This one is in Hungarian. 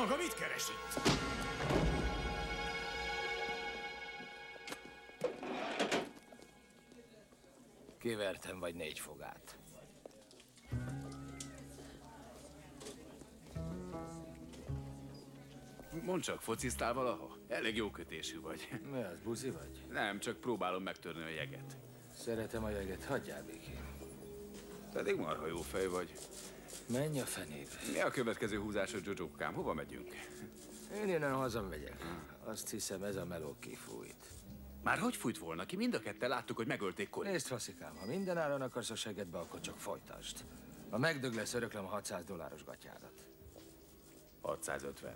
Maga mit keres itt? Kivertem vagy 4 fogát. Mondd csak, fociztál valaha? Elég jó kötésű vagy. Mi az, buzi vagy? Nem, csak próbálom megtörni a jeget. Szeretem a jeget, hagyjál békén. Pedig marha jó fej vagy. Menj a fenébe. Mi a következő húzásod, Jojokkám? Hova megyünk? Én innen hazamegyek. Azt hiszem, ez a meló kifújt. Már hogy fújt volna ki? Mind a ketten láttuk, hogy megölték Coryt. Nézd, faszikám, ha minden áron akarsz a segedbe, akkor csak folytasd. Ha megdög lesz, öröklöm a $600 gatyádat. 650.